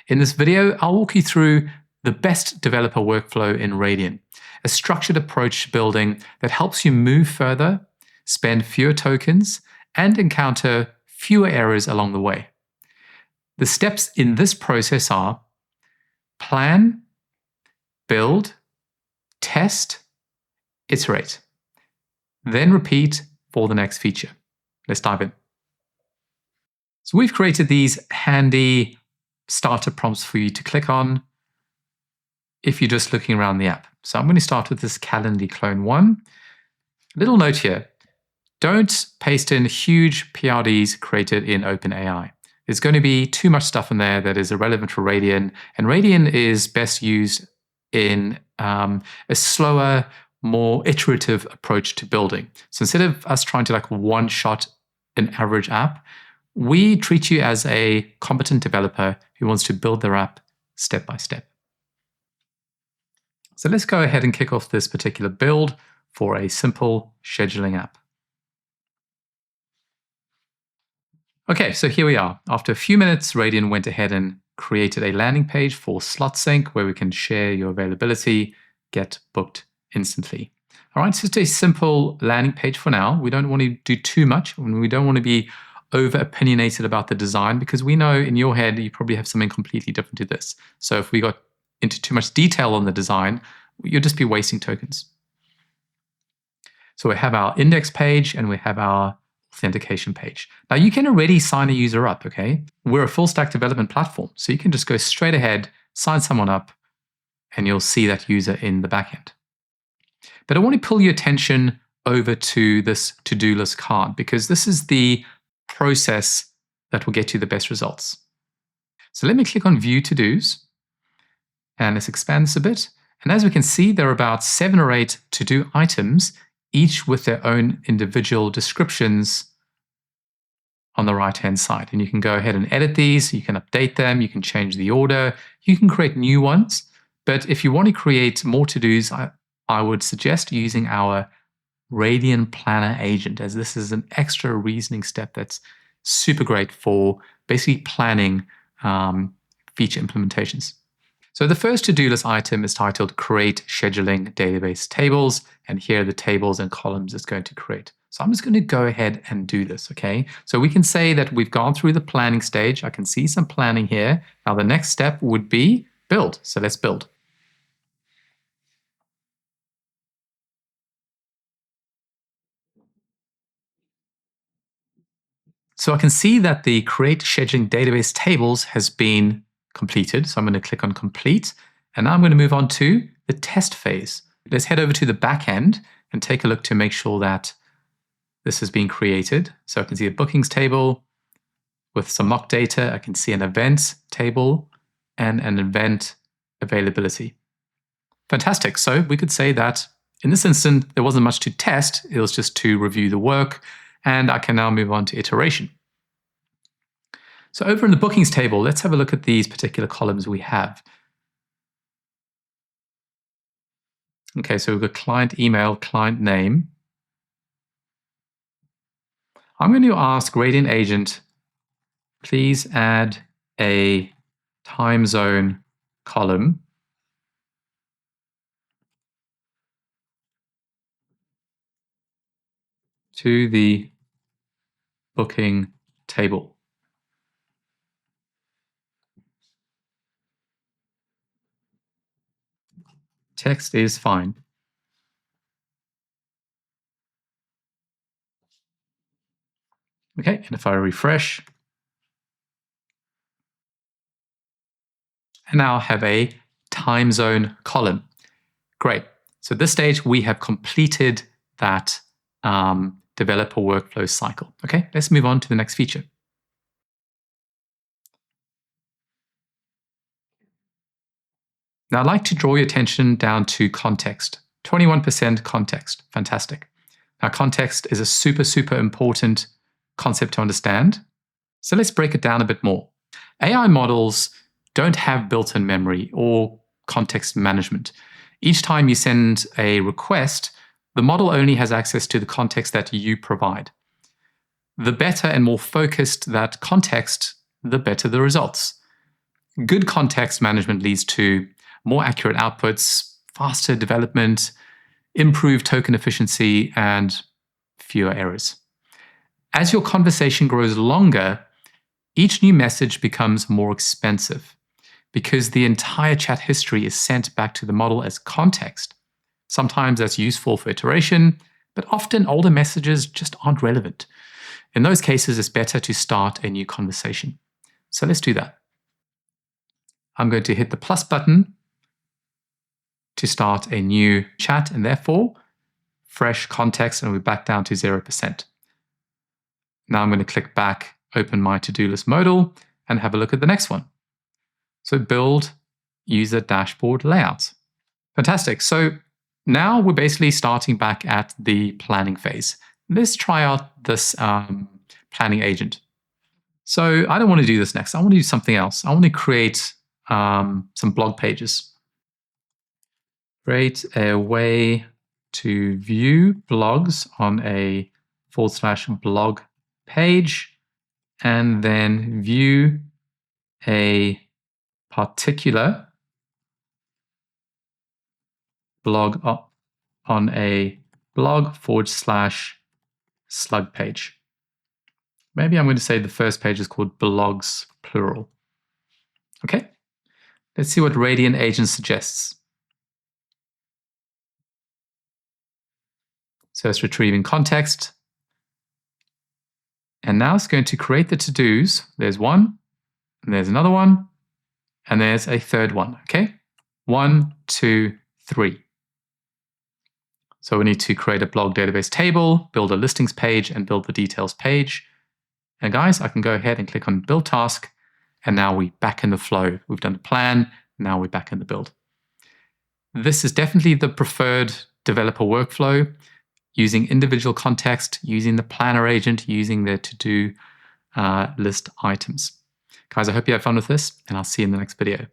In this video, I'll walk you through the best developer workflow in Raydian, a structured approach to building that helps you move further, spend fewer tokens, and encounter fewer errors along the way. The steps in this process are plan, build, test, iterate. Then repeat for the next feature. Let's dive in. So we've created these handy starter prompts for you to click on if you're just looking around the app. So I'm going to start with this Calendly clone 1. Little note here, don't paste in huge PRDs created in OpenAI. There's going to be too much stuff in there that is irrelevant for Raydian, and Raydian is best used in a slower, more iterative approach to building. So instead of us trying to one-shot an average app, we treat you as a competent developer who wants to build their app step by step. So let's go ahead and kick off this particular build for a simple scheduling app. Okay, so here we are. After a few minutes, Raydian went ahead and created a landing page for slot sync where we can share your availability, get booked instantly. All right, so it's a simple landing page for now. We don't want to do too much. We don't want to be over opinionated about the design because we know in your head you probably have something completely different to this. So if we got into too much detail on the design, you'll just be wasting tokens. So we have our index page and we have our authentication page. Now you can already sign a user up, okay? We're a full stack development platform, so you can just go straight ahead, sign someone up, and you'll see that user in the backend. But I want to pull your attention over to this to-do list card because this is the process that will get you the best results. So let me click on View To-Dos, and let's expand this a bit. And as we can see, there are about 7 or 8 to-do items, each with their own individual descriptions on the right-hand side. And you can go ahead and edit these, you can update them, you can change the order, you can create new ones. But if you want to create more to-dos, I would suggest using our Raydian Planner agent, as this is an extra reasoning step that's super great for basically planning feature implementations. So the first to-do list item is titled Create Scheduling Database Tables, and here are the tables and columns it's going to create. So I'm just going to go ahead and do this, okay? So we can say that we've gone through the planning stage. I can see some planning here. Now the next step would be build. So let's build. So I can see that the Create Scheduling Database Tables has been completed. So I'm going to click on Complete. And now I'm going to move on to the test phase. Let's head over to the back end and take a look to make sure that this has been created. So I can see a bookings table with some mock data. I can see an events table and an event availability. Fantastic. So we could say that in this instance, there wasn't much to test. It was just to review the work. And I can now move on to iteration. So over in the bookings table, let's have a look at these particular columns we have. Okay, so we've got client email, client name. I'm going to ask Raydian Agent, please add a time zone column to the booking table. Text is fine. Okay, and if I refresh, and now I have a time zone column. Great. So at this stage, we have completed that developer workflow cycle. Okay, let's move on to the next feature. Now I'd like to draw your attention down to context. 21% context, fantastic. Now context is a super important concept to understand. So let's break it down a bit more. AI models don't have built-in memory or context management. Each time you send a request, the model only has access to the context that you provide. The better and more focused that context, the better the results. Good context management leads to more accurate outputs, faster development, improved token efficiency, and fewer errors. As your conversation grows longer, each new message becomes more expensive because the entire chat history is sent back to the model as context. Sometimes that's useful for iteration, but often older messages just aren't relevant. In those cases, it's better to start a new conversation. So let's do that. I'm going to hit the plus button to start a new chat, and therefore fresh context, and we're back down to 0%. Now I'm going to click back, open my to-do list modal, and have a look at the next one. So build user dashboard layout. Fantastic. So now we're basically starting back at the planning phase. Let's try out this planning agent. So I don't want to do this next. I want to do something else. I want to create some blog pages. Create a way to view blogs on a /blog page, and then view a particular blog on a blog /slug page. Maybe I'm going to say the first page is called blogs plural. Okay, let's see what Raydian agent suggests. So it's retrieving context. And now it's going to create the to-dos. There's one, and there's another one, and there's a third one, okay? 1, 2, 3. So we need to create a blog database table, build a listings page, and build the details page. And guys, I can go ahead and click on build task, and now we're back in the flow. We've done the plan, now we're back in the build. This is definitely the preferred developer workflow, using individual context, using the planner agent, using the to-do list items. Guys, I hope you have fun with this, and I'll see you in the next video.